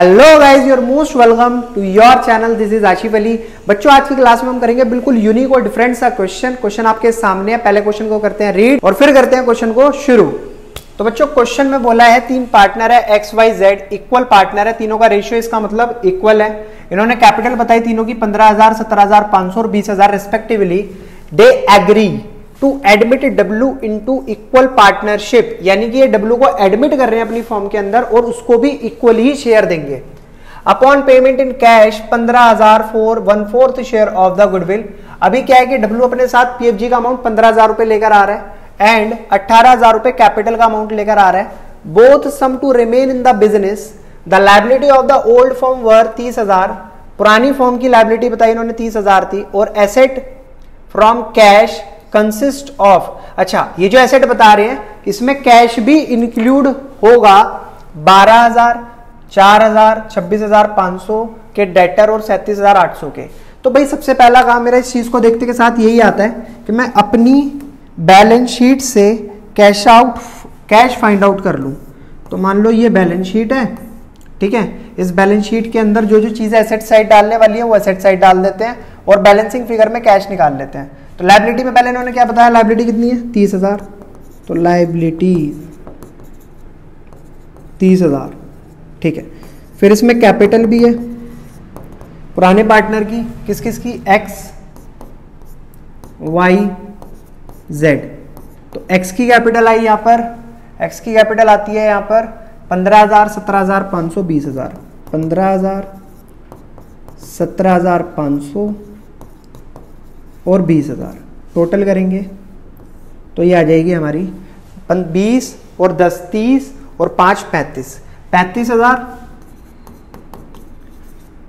Hello guys, you're most welcome to your channel. This is Asif Ali. बच्चों, आज की class में हम करेंगे बिल्कुल यूनिक और डिफरेंट सा क्वेश्चन आपके सामने है। पहले क्वेश्चन को करते हैं रीड और फिर करते हैं क्वेश्चन को शुरू। तो बच्चों, क्वेश्चन में बोला है तीन पार्टनर है X Y Z, equal partner है, तीनों का रेशियो इसका मतलब इक्वल है। इन्होंने कैपिटल बताई तीनों की 15,000, 17,500 और 20,000 respectively. They agree to admit W into equal partnership, यानी कि ये W को एडमिट कर रहे हैं अपनी फॉर्म के अंदर और उसको भी इक्वल ही शेयर देंगे। Upon payment in cash 15,000 for 1/4 share of the goodwill. अभी क्या है कि W अपने साथ PFG का अमाउंट 15,000 रुपए लेकर आ रहा है एंड 18,000 रुपए कैपिटल का अमाउंट लेकर आ रहा है। Both some to remain in the business. The liability of the old firm were 30,000, पुरानी फॉर्म की लायबिलिटी बताई इन्होंने 30,000 थी, और asset from cash consist of. अच्छा, ये जो एसेट बता रहे हैं इसमें कैश भी इंक्लूड होगा। 12,000, 4,000, 26,500 के डेटर और 37,800 के। तो भाई सबसे पहला काम मेरा इस चीज को देखते के साथ यही आता है कि मैं अपनी बैलेंस शीट से कैश फाइंड आउट कर लूं। तो मान लो ये बैलेंस शीट है, ठीक है। इस बैलेंस शीट के अंदर जो जो चीजें एसेट साइड डालने वाली है वो एसेट साइड डाल देते हैं और बैलेंसिंग फिगर में कैश निकाल लेते हैं। तो लायबिलिटी में पहले इन्होंने क्या बताया, लायबिलिटी कितनी है 30,000, तो लायबिलिटी 30,000, ठीक है। फिर इसमें कैपिटल भी है पुराने पार्टनर की, किस किस की, एक्स वाई जेड। तो एक्स की कैपिटल आई, यहां पर एक्स की कैपिटल आती है यहां पर 15,000, 17,500, 20,000। 15,000, 17,500 और 20,000 टोटल करेंगे तो ये आ जाएगी हमारी 20 और 10 30 और 5 35। 35,000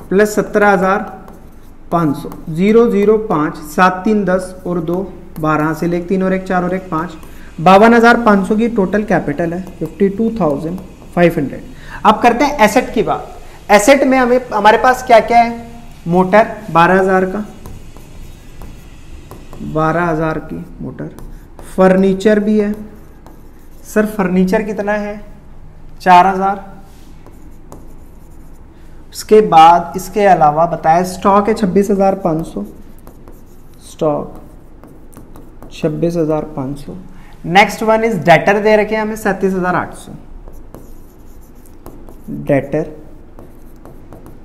प्लस 17,500, 005, 7 3 10 और 2 12, से लेकर 3 और 1 4 और 1 5, 52,500 की टोटल कैपिटल है, 52,500। अब करते हैं एसेट की बात। एसेट में हमारे पास क्या क्या है, मोटर 12,000 का, 12,000 की मोटर। फर्नीचर भी है सर, फर्नीचर कितना है 4,000। उसके बाद इसके अलावा बताया स्टॉक है 26,500, stock 26,500। Next one is debtor दे रखे हैं हमें 37,800, डेटर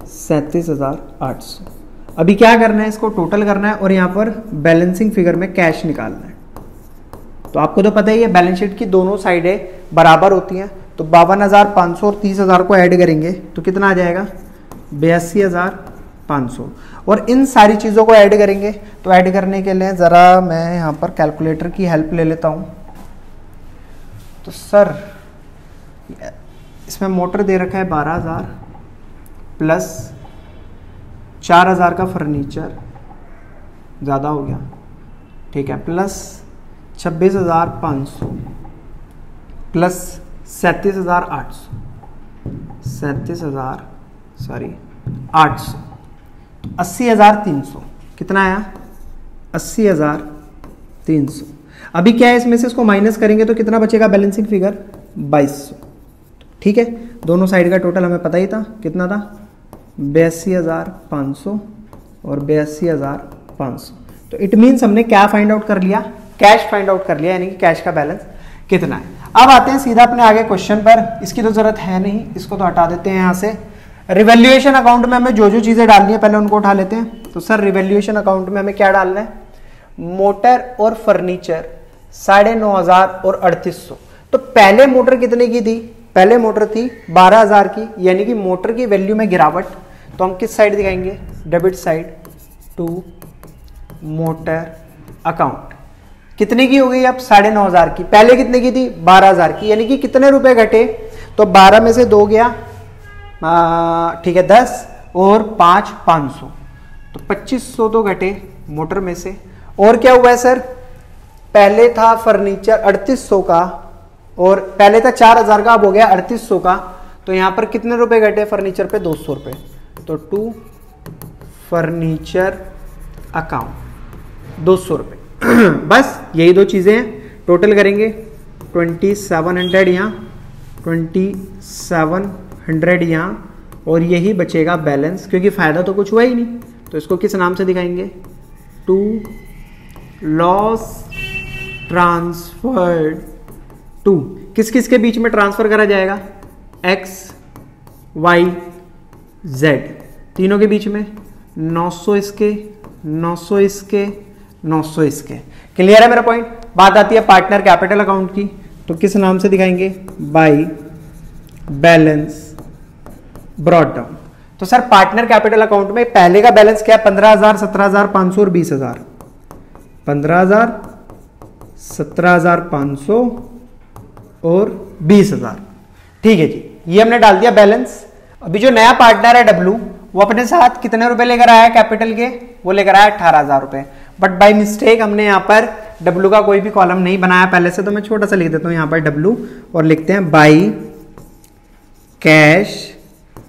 37,800। अभी क्या करना है, इसको टोटल करना है और यहां पर बैलेंसिंग फिगर में कैश निकालना है। तो आपको तो पता ही है बैलेंस शीट की दोनों साइडें बराबर होती हैं। तो 52,500 और 30,000 को ऐड करेंगे तो कितना आ जाएगा 82,500। और इन सारी चीजों को ऐड करेंगे तो ऐड करने के लिए जरा मैं यहां पर कैलकुलेटर की हेल्प ले लेता हूं। तो सर इसमें मोटर दे रखा है 12,000 प्लस 4,000 का फर्नीचर, ज़्यादा हो गया, ठीक है, प्लस 26,500 प्लस 37,800, 80,300। कितना आया 80,300। अभी क्या है, इसमें से इसको माइनस करेंगे तो कितना बचेगा बैलेंसिंग फिगर 2200, ठीक है। दोनों साइड का टोटल हमें पता ही था, कितना था 82,500 और 82,500। तो इट मीन्स हमने क्या फाइंड आउट कर लिया, कैश फाइंड आउट कर लिया, यानी कि कैश का बैलेंस कितना है। अब आते हैं सीधा अपने आगे क्वेश्चन पर। इसकी तो जरूरत है नहीं, इसको तो हटा देते हैं यहां से। रिवैल्यूएशन अकाउंट में हमें जो जो चीजें डालनी है पहले उनको उठा लेते हैं। तो सर रिवैल्यूएशन अकाउंट में हमें क्या डालना है, मोटर और फर्नीचर 9,500 और 3,800। तो पहले मोटर कितने की थी, पहले मोटर थी 12,000 की, यानी कि मोटर की वैल्यू में गिरावट। तो हम किस साइड दिखाएंगे, debit side to motor account. कितने की हो गई अब 9,500 की, पहले कितने की थी 12,000 की, यानी कि कितने रुपए घटे, तो 12 में से 2 गया, ठीक है 10 और 5 500, तो 2500 तो घटे मोटर में से। और क्या हुआ है सर, पहले था फर्नीचर 3,800 का और पहले था 4,000 का, अब हो गया 3,800 का। तो यहां पर कितने रुपए घटे फर्नीचर पे 200 रुपए, तो टू फर्नीचर अकाउंट 200 रुपए। बस यही दो चीजें हैं, टोटल करेंगे 2700 यहाँ, 2700 यहाँ और यही बचेगा बैलेंस, क्योंकि फायदा तो कुछ हुआ ही नहीं। तो इसको किस नाम से दिखाएंगे? टू लॉस ट्रांसफर्ड टू, किस किस के बीच में ट्रांसफर करा जाएगा? एक्स वाई जेड, तीनों के बीच में 900 इसके, 900 इसके, 900 इसके। क्लियर है मेरा पॉइंट? बात आती है पार्टनर कैपिटल अकाउंट की, तो किस नाम से दिखाएंगे? By balance brought down. तो सर पार्टनर कैपिटल अकाउंट में पहले का बैलेंस क्या है? 15,000, 17,500 और 20,000। 15,000, 17,500 और 20,000। ठीक है जी, ये हमने डाल दिया बैलेंस। अभी जो नया पार्टनर है डब्लू, वो अपने साथ कितने रुपए लेकर आया कैपिटल के? वो लेकर आया 18,000 रुपए। बट बाय मिस्टेक हमने यहाँ पर डब्लू का कोई भी कॉलम नहीं बनाया पहले से, तो मैं छोटा सा लिख देता हूँ यहाँ पर डब्लू और लिखते हैं बाई कैश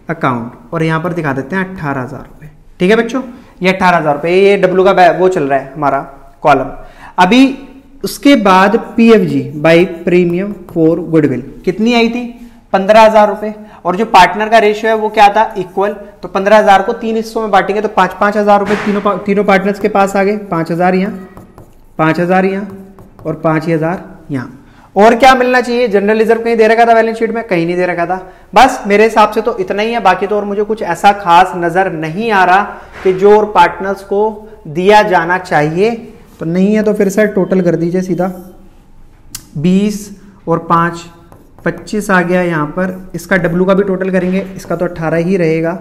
अकाउंट, और यहाँ पर दिखा देते हैं 18,000 रुपए। ठीक है बच्चों, ये 18,000 रुपए, ये डब्लू का वो चल रहा है हमारा कॉलम। अभी उसके बाद PFG by premium for goodwill कितनी आई थी? 15,000 रुपए। और जो पार्टनर का रेशियो है वो क्या था? इक्वल। तो 15,000 को 3 हिस्सों में बांटेंगे तो 5,000 रुपए तीनों पार्टनर्स के पास आ गए। 5,000 यहाँ, 5,000 यहाँ और 5,000 यहाँ। और क्या मिलना चाहिए? जनरल रिजर्व कहीं दे रखा था बैलेंस शीट में? कहीं नहीं दे रखा था। बस मेरे हिसाब से तो इतना ही है, बाकी तो और मुझे कुछ ऐसा खास नजर नहीं आ रहा कि जो और पार्टनर्स को दिया जाना चाहिए। तो नहीं है तो फिर सर टोटल कर दीजिए सीधा, 20 और 5 25 आ गया यहाँ पर। इसका डब्लू का भी टोटल करेंगे, इसका तो 18 ही रहेगा।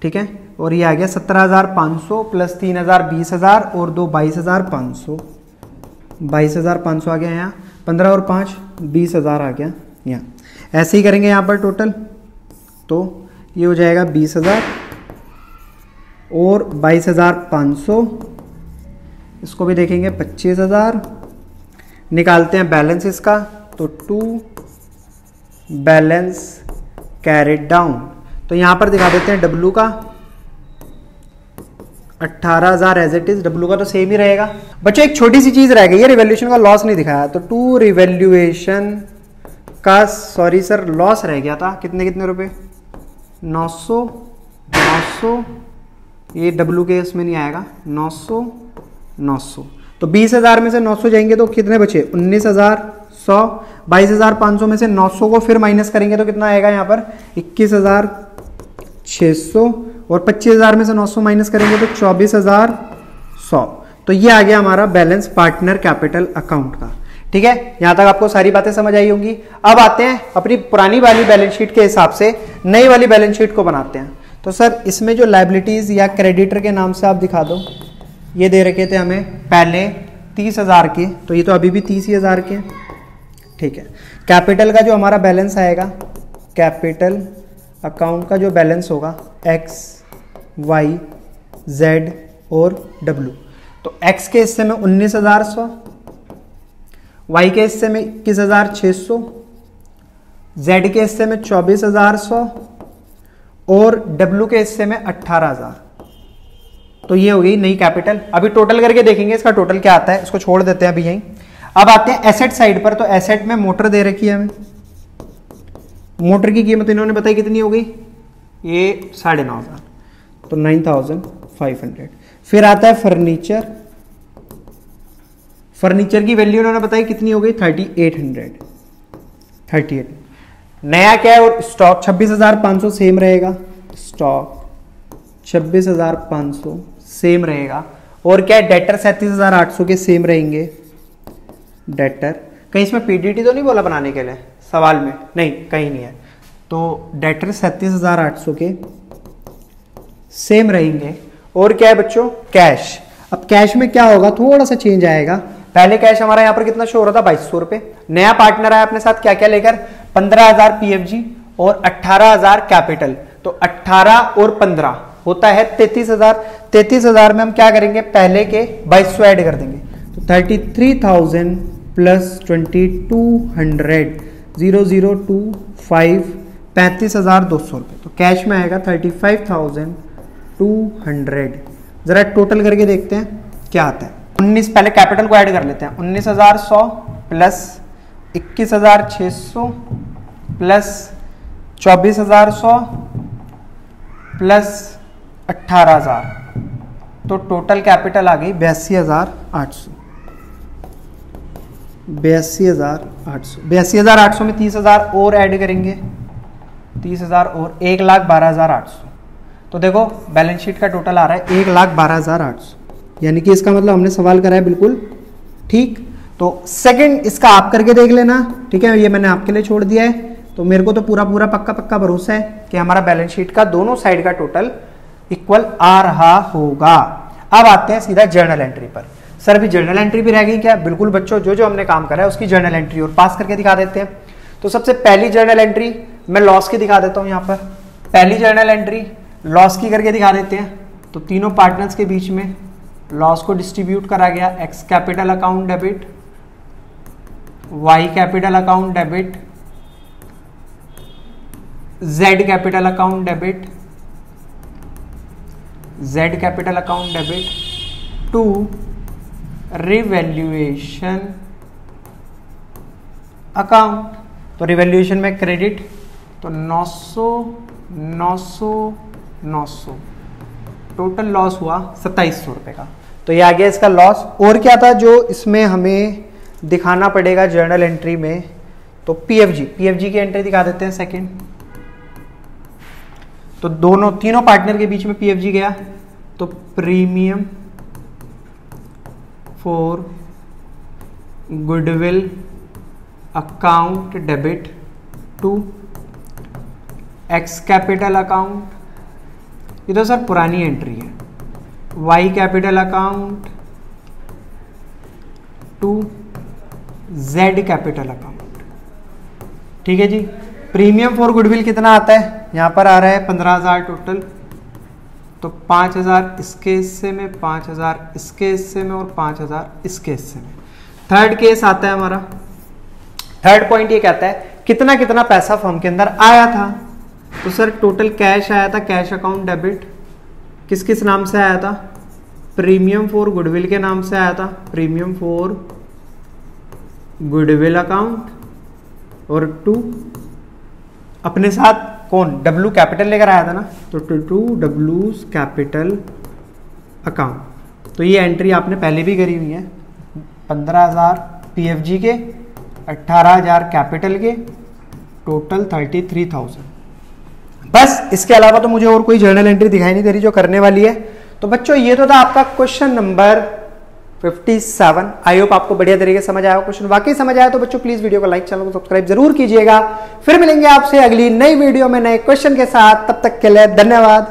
ठीक है, और ये आ गया 17,500 प्लस 3,000 20,000 और 2 22,500, 22,500 आ गया यहाँ। 15 और 5 20,000 आ गया यहाँ। ऐसे ही करेंगे यहाँ पर टोटल, तो ये हो जाएगा 20,000 और 22,500। इसको भी देखेंगे 25,000। निकालते हैं बैलेंस इसका, तो 2 बैलेंस कैरिड डाउन। तो यहां पर दिखा देते हैं डब्लू का 18,000 एज इट इज। डब्लू का तो सेम ही रहेगा। बच्चों एक छोटी सी चीज रह गई है, रिवैल्यूएशन का लॉस नहीं दिखाया। तो 2 रिवैल्यूएशन का, सॉरी सर, लॉस रह गया था। कितने कितने रुपए? 900, 900, ये डब्लू के इसमें नहीं आएगा। 900, 900, तो 20,000 में से 900 जाएंगे तो कितने बचे? 19,100। 22,500 में से 900 को फिर माइनस करेंगे तो कितना आएगा यहाँ पर? 21,600। और 25,000 में से 900 माइनस करेंगे तो 24,100। तो ये आ गया हमारा बैलेंस पार्टनर कैपिटल अकाउंट का। ठीक है, यहां तक आपको सारी बातें समझ आई होंगी। अब आते हैं अपनी पुरानी वाली बैलेंस शीट के हिसाब से नई वाली बैलेंस शीट को बनाते हैं। तो सर इसमें जो लायबिलिटीज या क्रेडिटर के नाम से आप दिखा दो, ये दे रखे थे हमें पहले 30,000 के, तो ये तो अभी भी 30,000 के। ठीक है, कैपिटल का जो हमारा बैलेंस आएगा, कैपिटल अकाउंट का जो बैलेंस होगा एक्स वाई जेड और डब्लू। तो एक्स के हिस्से में 19,100, वाई के हिस्से में 21,600, जेड के हिस्से में 24,100 और डब्लू के हिस्से में 18,000। तो ये हो गई नई कैपिटल। अभी टोटल करके देखेंगे इसका टोटल क्या आता है, इसको छोड़ देते हैं अभी यहीं। अब आते हैं एसेट साइड पर। तो एसेट में मोटर दे रखी है हमें। मोटर की कीमत इन्होंने बताई कितनी हो गई? ये 9,500, तो 9,500। फिर आता है फर्नीचर। फर्नीचर की वैल्यू उन्होंने बताई कितनी हो गई? 3,800, 38। नया क्या है? और स्टॉक 26,500 सेम रहेगा। स्टॉक 26,500 सेम रहेगा। और क्या है? डेटर 37,800 के सेम रहेंगे। डेटर कहीं इसमें पीडीटी तो नहीं बोला बनाने के लिए सवाल में? नहीं, कहीं नहीं है। तो डेटर 37,800 के सेम रहेंगे। और क्या है बच्चों? कैश। अब कैश में क्या होगा? थोड़ा सा चेंज आएगा। पहले कैश हमारा यहां पर कितना शो हो रहा था? 2,200 रुपए। नया पार्टनर आया अपने साथ क्या क्या लेकर? 15,000 पीएफजी और 18,000 कैपिटल। तो 18 और 15 होता है 33,000। 33,000 में हम क्या करेंगे? पहले के 2,200 ऐड कर देंगे। तो 33,000 प्लस 2,200 0,025 35,200 रुपए। तो कैश में आएगा 35,200। जरा टोटल करके देखते हैं क्या आता है। 19, पहले कैपिटल को ऐड कर लेते हैं। 19,100 प्लस 21,600 प्लस 24,100 प्लस 18,000, तो टोटल कैपिटल आ गई 82,800। 82,800 में 30,000 और ऐड करेंगे, 30,000 और 1,12,800। तो देखो बैलेंस शीट का टोटल आ रहा है 1,12,800, यानी कि इसका मतलब हमने सवाल करा है बिल्कुल ठीक। तो सेकंड इसका आप करके देख लेना, ठीक है, ये मैंने आपके लिए छोड़ दिया है। तो मेरे को तो पूरा पूरा पक्का भरोसा है कि हमारा बैलेंस शीट का दोनों साइड का टोटल इक्वल आ रहा होगा। अब आते हैं सीधा जर्नल एंट्री पर। सर अभी जर्नल एंट्री भी रह गई क्या? बिल्कुल बच्चों, जो जो हमने काम करा है उसकी जर्नल एंट्री और पास करके दिखा देते हैं। तो सबसे पहली जर्नल एंट्री मैं लॉस की दिखा देता हूं। यहां पर पहली जर्नल एंट्री लॉस की करके दिखा देते हैं। तो तीनों पार्टनर्स के बीच में लॉस को डिस्ट्रीब्यूट करा गया। X capital account debit, Y capital account debit, Z capital account debit, Z capital account debit to revaluation account. तो रिवैल्यूएशन में क्रेडिट, तो 900 900 900, टोटल लॉस हुआ 2700 रुपए का। तो ये आ गया इसका लॉस। और क्या था जो इसमें हमें दिखाना पड़ेगा जर्नल एंट्री में? तो पीएफजी की एंट्री दिखा देते हैं सेकंड। तो तीनों पार्टनर के बीच में पीएफजी गया, तो premium for goodwill account debit to X capital account, ये तो सर पुरानी एंट्री है, Y capital account to Z capital account. ठीक है जी। प्रीमियम फॉर गुडविल कितना आता है? यहां पर आ रहा है 15,000 टोटल। तो 5,000 इसके हिस्से में, 5,000 इसके हिस्से में और 5,000 इसके हिस्से में। थर्ड केस आता है हमारा। थर्ड पॉइंट ये कहता है कितना कितना पैसा फर्म के अंदर आया था। तो सर टोटल कैश आया था, कैश अकाउंट डेबिट किस किस नाम से आया था? प्रीमियम फॉर गुडविल के नाम से आया था, प्रीमियम फॉर गुडविल अकाउंट, और टू अपने साथ कौन? डब्ल्यू कैपिटल लेकर आया था ना, तो टू डब्ल्यू कैपिटल अकाउंट। तो ये एंट्री आपने पहले भी करी हुई है। 15,000 पीएफजी के, 18,000 कैपिटल के, टोटल 33,000। बस इसके अलावा तो मुझे और कोई जर्नल एंट्री दिखाई नहीं दे रही जो करने वाली है। तो बच्चों ये तो था आपका क्वेश्चन नंबर 57। आई होप आपको बढ़िया तरीके से समझ आया। क्वेश्चन वाकई समझ आया तो बच्चों प्लीज वीडियो को लाइक, चैनल को सब्सक्राइब जरूर कीजिएगा। फिर मिलेंगे आपसे अगली नई वीडियो में नए क्वेश्चन के साथ। तब तक के लिए धन्यवाद।